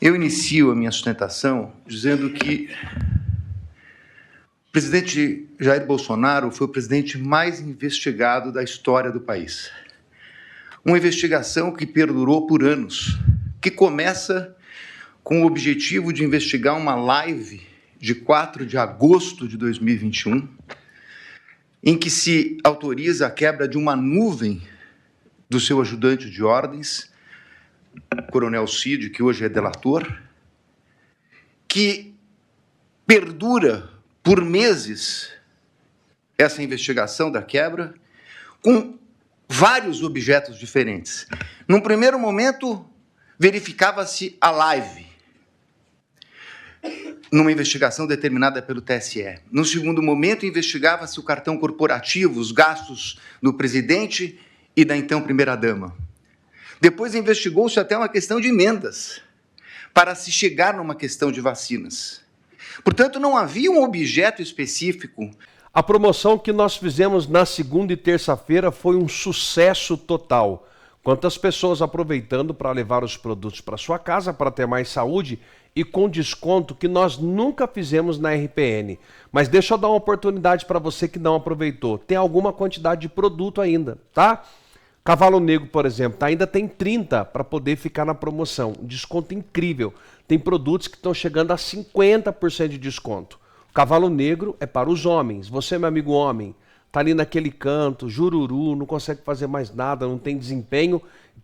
Eu inicio a minha sustentação dizendo que o presidente Jair Bolsonaro foi o presidente mais investigado da história do país. Uma investigação que perdurou por anos, que começa com o objetivo de investigar uma live de 4 de agosto de 2021, em que se autoriza a quebra de uma nuvem do seu ajudante de ordens, Coronel Cid, que hoje é delator, que perdura por meses essa investigação da quebra, com vários objetos diferentes. Num primeiro momento, verificava-se a live, numa investigação determinada pelo TSE. No segundo momento, investigava-se o cartão corporativo, os gastos do presidente e da então primeira-dama. Depois investigou-se até uma questão de emendas, para se chegar numa questão de vacinas. Portanto, não havia um objeto específico. A promoção que nós fizemos na segunda e terça-feira foi um sucesso total. Quantas pessoas aproveitando para levar os produtos para sua casa, para ter mais saúde e com desconto que nós nunca fizemos na RPN. Mas deixa eu dar uma oportunidade para você que não aproveitou. Tem alguma quantidade de produto ainda, tá? Cavalo Negro, por exemplo, ainda tem 30 para poder ficar na promoção. Desconto incrível. Tem produtos que estão chegando a 50% de desconto. Cavalo Negro é para os homens. Você, meu amigo homem, tá ali naquele canto, jururu, não consegue fazer mais nada, não tem desempenho,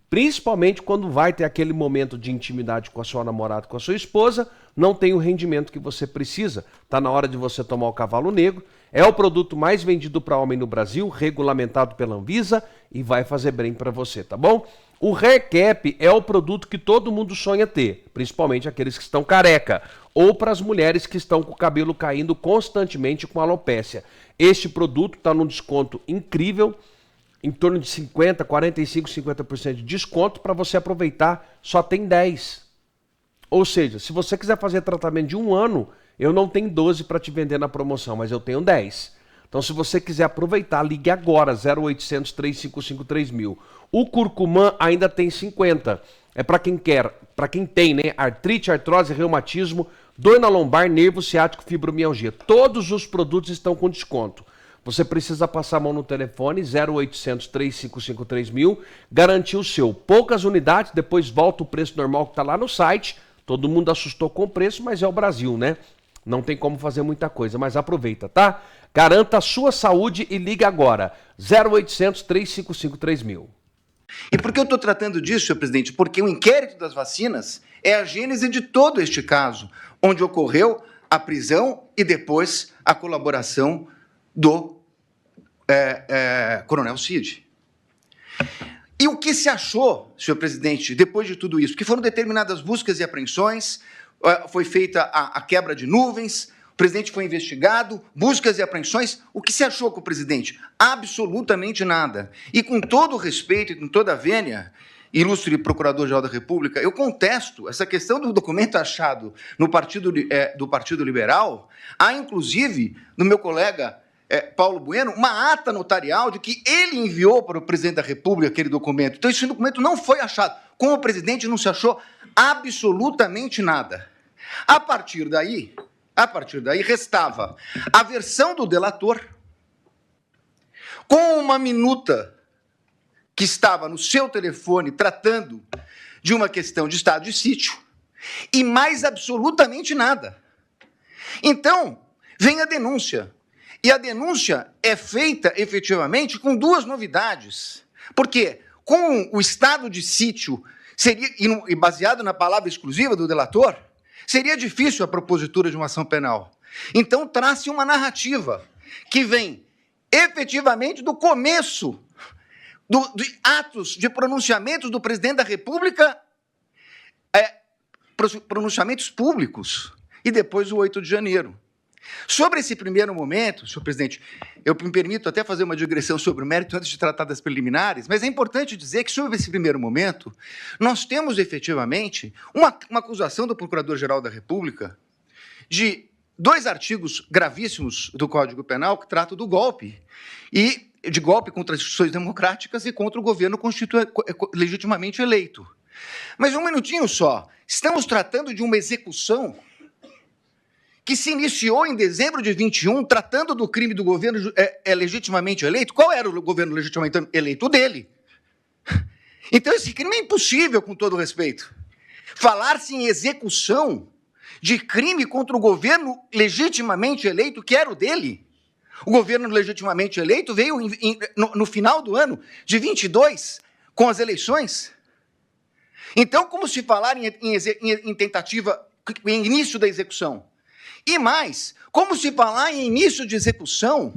principalmente quando vai ter aquele momento de intimidade com a sua namorada, com a sua esposa, não tem o rendimento que você precisa. Tá na hora de você tomar o Cavalo Negro. É o produto mais vendido para homem no Brasil, regulamentado pela Anvisa e vai fazer bem para você, tá bom? O Hair Cap é o produto que todo mundo sonha ter, principalmente aqueles que estão careca, ou para as mulheres que estão com o cabelo caindo constantemente com alopécia. Este produto está num desconto incrível, em torno de 50%, 45%, 50% de desconto. Para você aproveitar, só tem 10. Ou seja, se você quiser fazer tratamento de 1 ano, eu não tenho 12 para te vender na promoção, mas eu tenho 10. Então, se você quiser aproveitar, ligue agora, 0800 355 3000. O Curcumã ainda tem 50. É para quem quer, para quem tem, né? Artrite, artrose, reumatismo, dor na lombar, nervo ciático, fibromialgia. Todos os produtos estão com desconto. Você precisa passar a mão no telefone, 0800 355 3000, garantir o seu. Poucas unidades, depois volta o preço normal que está lá no site. Todo mundo assustou com o preço, mas é o Brasil, né? Não tem como fazer muita coisa, mas aproveita, tá? Garanta a sua saúde e liga agora, 0800 355 3000. E por que eu estou tratando disso, senhor presidente? Porque o inquérito das vacinas é a gênese de todo este caso, onde ocorreu a prisão e depois a colaboração do Coronel Cid. E o que se achou, senhor presidente, depois de tudo isso? Que foram determinadas buscas e apreensões, foi feita a quebra de nuvens, o presidente foi investigado, buscas e apreensões. O que se achou com o presidente? Absolutamente nada. E com todo o respeito e com toda a vênia, ilustre Procurador-Geral da República, eu contesto essa questão do documento achado no do Partido Liberal. Há, inclusive, no meu colega Paulo Bueno, uma ata notarial de que ele enviou para o presidente da República aquele documento. Então, esse documento não foi achado. Com o presidente não se achou absolutamente nada. A partir daí, restava a versão do delator com uma minuta que estava no seu telefone tratando de uma questão de estado de sítio e mais absolutamente nada. Então, vem a denúncia. E a denúncia é feita, efetivamente, com 2 novidades. Porque, com o estado de sítio, e baseado na palavra exclusiva do delator, seria difícil a propositura de uma ação penal. Então, traz-se uma narrativa que vem, efetivamente, do começo de atos de pronunciamentos do presidente da República, pronunciamentos públicos, e depois o 8 de janeiro. Sobre esse primeiro momento, senhor presidente, eu me permito até fazer uma digressão sobre o mérito antes de tratar das preliminares, mas é importante dizer que, sobre esse primeiro momento, nós temos, efetivamente, uma acusação do Procurador-Geral da República de 2 artigos gravíssimos do Código Penal que tratam do golpe, e de golpe contra as instituições democráticas e contra o governo legitimamente eleito. Mas um minutinho só. Estamos tratando de uma execução que se iniciou em dezembro de 21, tratando do crime do governo legitimamente eleito. Qual era o governo legitimamente eleito? O dele. Então, esse crime é impossível, com todo respeito. Falar-se em execução de crime contra o governo legitimamente eleito, que era o dele. O governo legitimamente eleito veio no final do ano de 22, com as eleições. Então, como se falar em tentativa, em início da execução? E mais, como se falar em início de execução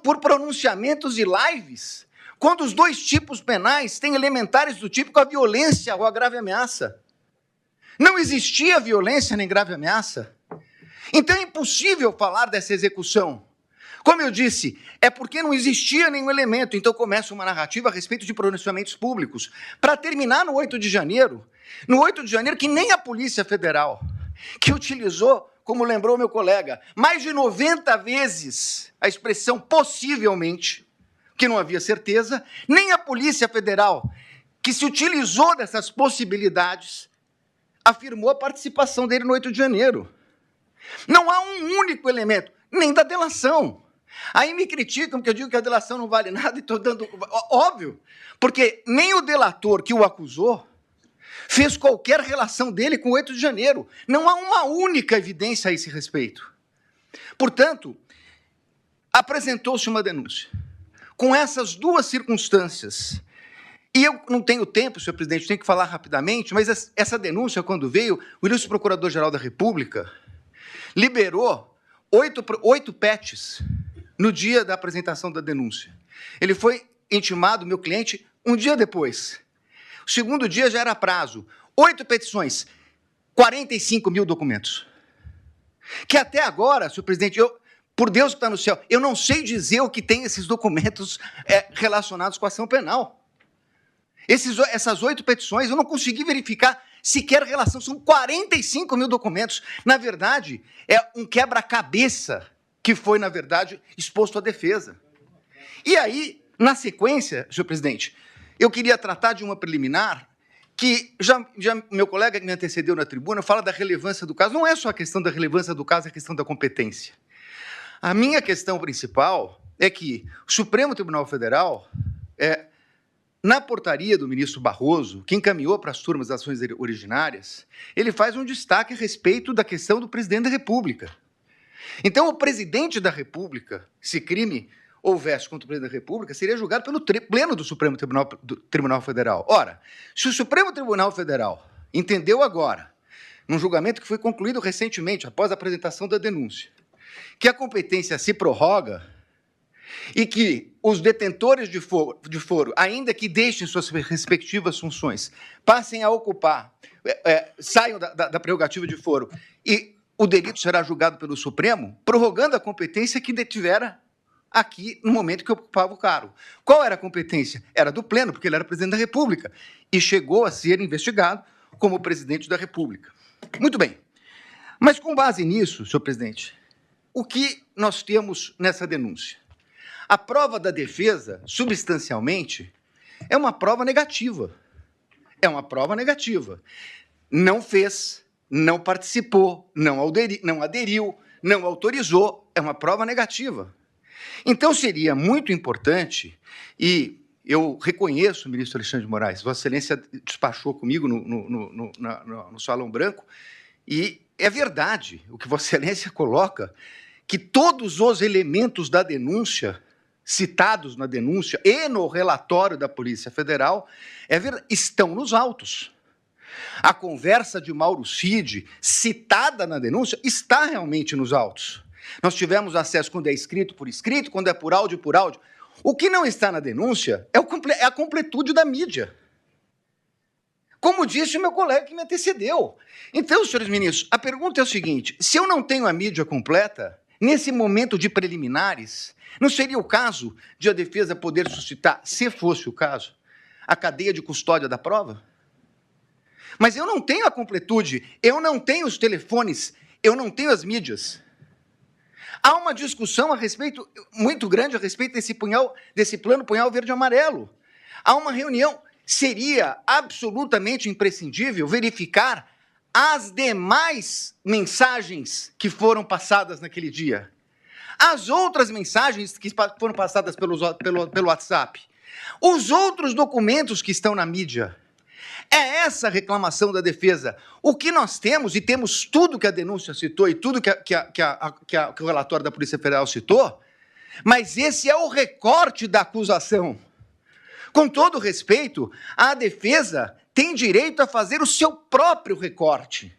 por pronunciamentos e lives, quando os dois tipos penais têm elementares do tipo a violência ou a grave ameaça? Não existia violência nem grave ameaça. Então é impossível falar dessa execução. Como eu disse, é porque não existia nenhum elemento, então começa uma narrativa a respeito de pronunciamentos públicos, para terminar no 8 de janeiro, que nem a Polícia Federal, que utilizou, como lembrou meu colega, mais de 90 vezes a expressão possivelmente, que não havia certeza, nem a Polícia Federal, que se utilizou dessas possibilidades, afirmou a participação dele no 8 de janeiro. Não há um único elemento, nem da delação. Aí me criticam que eu digo que a delação não vale nada e estou dando... Óbvio, porque nem o delator que o acusou fez qualquer relação dele com o 8 de janeiro. Não há uma única evidência a esse respeito. Portanto, apresentou-se uma denúncia. Com essas duas circunstâncias, e eu não tenho tempo, senhor presidente, tenho que falar rapidamente, mas essa denúncia, quando veio, o ilustre Procurador-Geral da República liberou 8 PETs no dia da apresentação da denúncia. Ele foi intimado, meu cliente, um dia depois. O segundo dia já era prazo. 8 petições, 45 mil documentos. Que até agora, senhor presidente, por Deus que está no céu, eu não sei dizer o que tem esses documentos relacionados com a ação penal. Essas 8 petições, eu não consegui verificar sequer relação, são 45 mil documentos. Na verdade, é um quebra-cabeça que foi, na verdade, exposto à defesa. E aí, na sequência, senhor presidente, eu queria tratar de uma preliminar que já meu colega que me antecedeu na tribuna fala da relevância do caso. Não é só a questão da relevância do caso, é a questão da competência. A minha questão principal é que o Supremo Tribunal Federal, na portaria do ministro Barroso, que encaminhou para as turmas das ações originárias, ele faz um destaque a respeito da questão do presidente da República. Então, o presidente da República, se crime houvesse contra o presidente da República, seria julgado pelo pleno do Supremo Tribunal Federal. Ora, se o Supremo Tribunal Federal entendeu agora, num julgamento que foi concluído recentemente, após a apresentação da denúncia, que a competência se prorroga e que os detentores de foro, ainda que deixem suas respectivas funções, passem a ocupar, saiam da prerrogativa de foro, e o delito será julgado pelo Supremo, prorrogando a competência que detivera aqui no momento que ocupava o cargo. Qual era a competência? Era do pleno, porque ele era presidente da República, e chegou a ser investigado como presidente da República. Muito bem. Mas, com base nisso, senhor presidente, o que nós temos nessa denúncia? A prova da defesa, substancialmente, é uma prova negativa. É uma prova negativa. Não fez, não participou, não aderiu, não autorizou, é uma prova negativa. Então, seria muito importante, e eu reconheço, ministro Alexandre de Moraes, Vossa Excelência despachou comigo no Salão Branco, e é verdade o que Vossa Excelência coloca, que todos os elementos da denúncia, citados na denúncia e no relatório da Polícia Federal, estão nos autos. A conversa de Mauro Cid, citada na denúncia, está realmente nos autos. Nós tivemos acesso quando é escrito por escrito, quando é por áudio, por áudio. O que não está na denúncia é a completude da mídia. Como disse o meu colega que me antecedeu. Então, senhores ministros, a pergunta é o seguinte: se eu não tenho a mídia completa, nesse momento de preliminares, não seria o caso de a defesa poder suscitar, se fosse o caso, a cadeia de custódia da prova? Mas eu não tenho a completude, eu não tenho os telefones, eu não tenho as mídias. Há uma discussão muito grande a respeito desse plano punhal verde e amarelo. Há uma reunião seria absolutamente imprescindível verificar as demais mensagens que foram passadas naquele dia. As outras mensagens que foram passadas pelo WhatsApp. Os outros documentos que estão na mídia. É essa a reclamação da defesa. O que nós temos, e temos tudo que a denúncia citou e tudo que o relatório da Polícia Federal citou, mas esse é o recorte da acusação. Com todo respeito, a defesa tem direito a fazer o seu próprio recorte.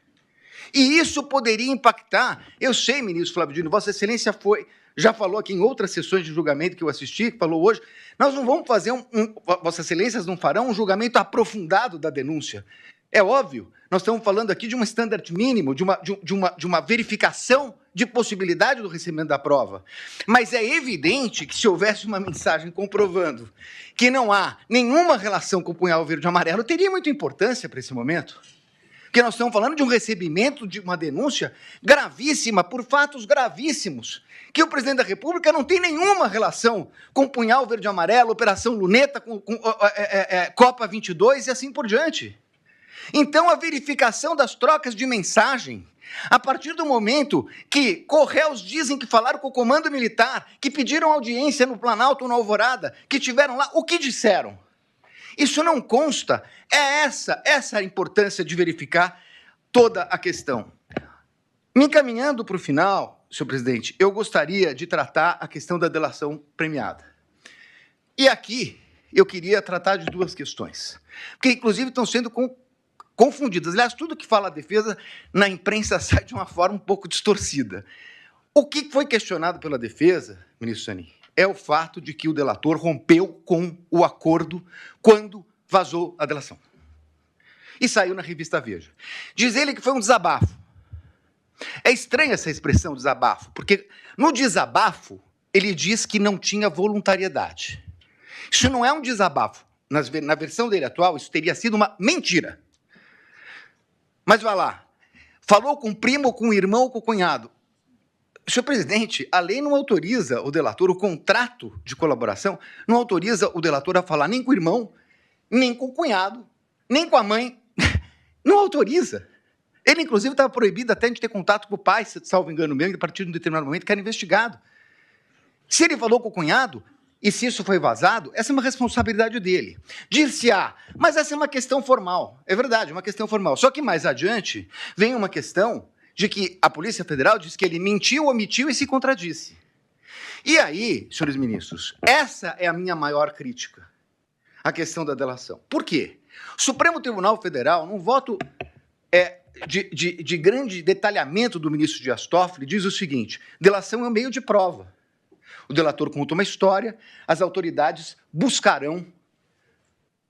E isso poderia impactar. Eu sei, ministro Flávio Dino, Vossa Excelência já falou aqui em outras sessões de julgamento que eu assisti, que falou hoje, nós não vamos fazer Vossas Excelências não farão um julgamento aprofundado da denúncia. É óbvio, nós estamos falando aqui de um standard mínimo, de uma verificação de possibilidade do recebimento da prova. Mas é evidente que se houvesse uma mensagem comprovando que não há nenhuma relação com o punhal verde e amarelo, teria muita importância para esse momento. Porque nós estamos falando de um recebimento de uma denúncia gravíssima, por fatos gravíssimos, que o presidente da República não tem nenhuma relação com o punhal verde e amarelo, Operação Luneta, com Copa 22 e assim por diante. Então, a verificação das trocas de mensagem, a partir do momento que Correios dizem que falaram com o Comando Militar, que pediram audiência no Planalto, na Alvorada, que tiveram lá, o que disseram? Isso não consta. É essa a importância de verificar toda a questão. Me encaminhando para o final, senhor presidente, eu gostaria de tratar a questão da delação premiada. E aqui eu queria tratar de duas questões, porque inclusive estão sendo confundidas. Aliás, tudo que fala a defesa na imprensa sai de uma forma um pouco distorcida. O que foi questionado pela defesa, ministro Zanin, é o fato de que o delator rompeu com o acordo quando vazou a delação. E saiu na revista Veja. Diz ele que foi um desabafo. É estranha essa expressão, desabafo, porque no desabafo ele diz que não tinha voluntariedade. Isso não é um desabafo. Na versão dele atual, isso teria sido uma mentira. Mas vai lá. Falou com o primo, com o irmão, com o cunhado. Senhor presidente, a lei não autoriza o delator, o contrato de colaboração, não autoriza o delator a falar nem com o irmão, nem com o cunhado, nem com a mãe. Não autoriza. Ele, inclusive, estava proibido até de ter contato com o pai, salvo engano meu, a partir de um determinado momento, que era investigado. Se ele falou com o cunhado, e se isso foi vazado, essa é uma responsabilidade dele. Dir-se-á, mas essa é uma questão formal. É verdade, uma questão formal. Só que mais adiante vem uma questão de que a Polícia Federal diz que ele mentiu, omitiu e se contradisse. E aí, senhores ministros, essa é a minha maior crítica, a questão da delação. Por quê? O Supremo Tribunal Federal, num voto de grande detalhamento do ministro Dias Toffoli, diz o seguinte: delação é um meio de prova. O delator conta uma história, as autoridades buscarão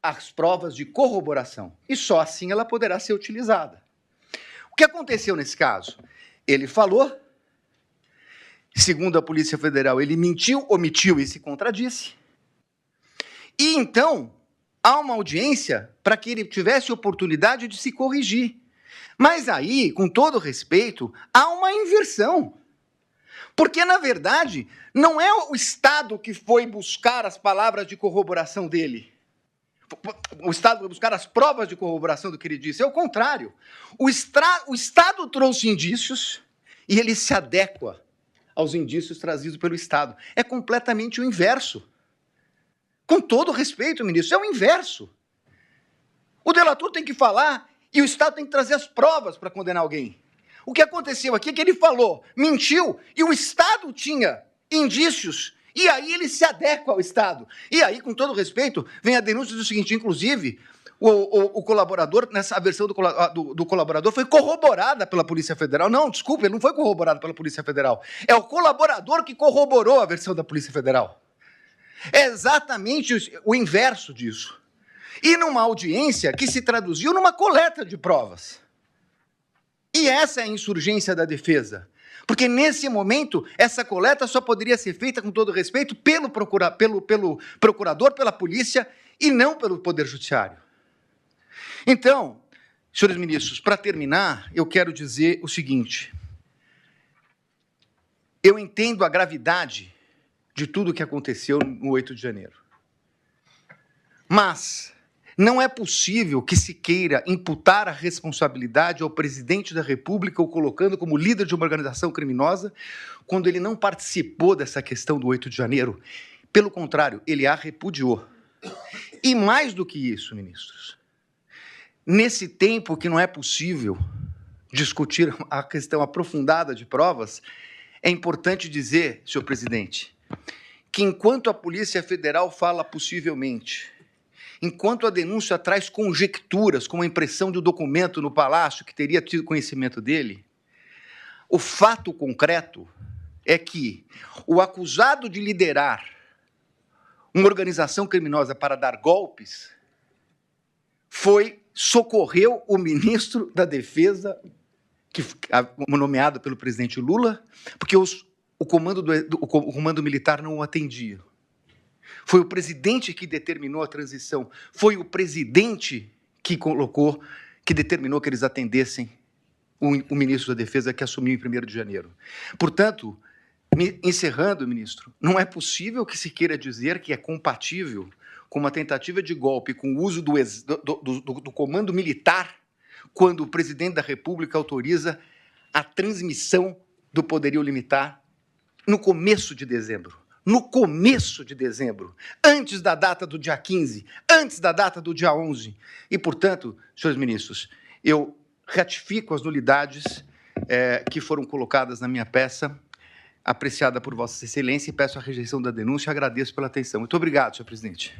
as provas de corroboração, e só assim ela poderá ser utilizada. O que aconteceu nesse caso? Ele falou, segundo a Polícia Federal, ele mentiu, omitiu e se contradisse. E então, há uma audiência para que ele tivesse oportunidade de se corrigir. Mas aí, com todo respeito, há uma inversão. Porque, na verdade, não é o Estado que foi buscar as palavras de corroboração dele. O Estado vai buscar as provas de corroboração do que ele disse. É o contrário. O Estado trouxe indícios e ele se adequa aos indícios trazidos pelo Estado. É completamente o inverso. Com todo respeito, ministro, é o inverso. O delator tem que falar e o Estado tem que trazer as provas para condenar alguém. O que aconteceu aqui é que ele falou, mentiu, e o Estado tinha indícios. E aí ele se adequa ao Estado. E aí, com todo respeito, vem a denúncia do seguinte, inclusive, o colaborador, nessa versão do colaborador, foi corroborada pela Polícia Federal. Não, desculpa, ele não foi corroborado pela Polícia Federal. É o colaborador que corroborou a versão da Polícia Federal. É exatamente o inverso disso. E numa audiência que se traduziu numa coleta de provas. E essa é a insurgência da defesa. Porque, nesse momento, essa coleta só poderia ser feita, com todo respeito, pelo procurador, pela polícia, e não pelo Poder Judiciário. Então, senhores ministros, para terminar, eu quero dizer o seguinte. Eu entendo a gravidade de tudo o que aconteceu no 8 de janeiro. Mas, Não é possível que se queira imputar a responsabilidade ao presidente da República, o colocando como líder de uma organização criminosa, quando ele não participou dessa questão do 8 de janeiro. Pelo contrário, ele a repudiou. E mais do que isso, ministros, nesse tempo que não é possível discutir a questão aprofundada de provas, é importante dizer, senhor presidente, que enquanto a Polícia Federal fala possivelmente, enquanto a denúncia traz conjecturas, como a impressão de um documento no Palácio que teria tido conhecimento dele, o fato concreto é que o acusado de liderar uma organização criminosa para dar golpes socorreu o ministro da Defesa, nomeado pelo presidente Lula, porque o comando militar não o atendia. Foi o presidente que determinou a transição. Foi o presidente que determinou que eles atendessem o ministro da Defesa que assumiu em 1º de janeiro. Portanto, encerrando, ministro, não é possível que se queira dizer que é compatível com uma tentativa de golpe, com o uso do comando militar, quando o presidente da República autoriza a transmissão do poderio limitar no começo de dezembro. No começo de dezembro, antes da data do dia 15, antes da data do dia 11. E, portanto, senhores ministros, eu ratifico as nulidades que foram colocadas na minha peça, apreciada por Vossa Excelência, e peço a rejeição da denúncia e agradeço pela atenção. Muito obrigado, senhor presidente.